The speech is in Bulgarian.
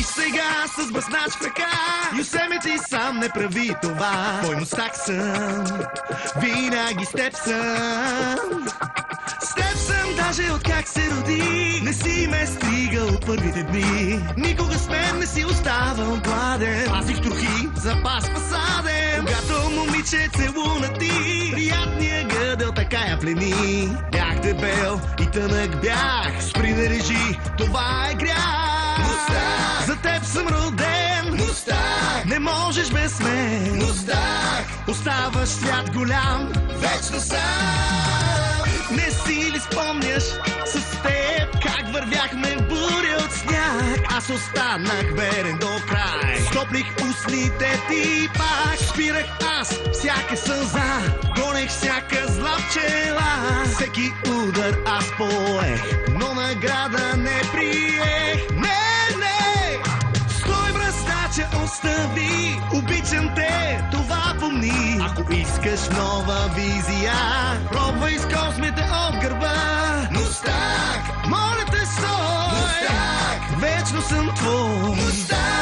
сега с баснач в ръка Йосемити сам не прави това. Твой мустак съм, винаги с теб съм. С теб съм даже от как се роди. Не си ме стригал от първите дни. Никога с мен не си оставал гладен. Пазих трохи, запас посаден. Когато момиче целуна ти, приятния гъдел така я плени. Бях дебел и тънък бях. Спри да режи, това е грях. Мустак, за теб съм роден. Мустак, не можеш без мен. Мустак, оставаш свят голям. Вечно сам. Не си ли спомняш с теб как вървяхме в буря от сняг? Аз останах верен до край. Стоплих устните ти пак. Спирах аз всяка сълза. Гонех всяка зла пчела. Всеки удар аз поех, но награда не приех. Не, стой бръстача, остави. Обичам те, това помни. Ако искаш нова визия, пробвай с космите от гърба. Мустак, моля те стой. Мустак, вечно съм твой. Мустак.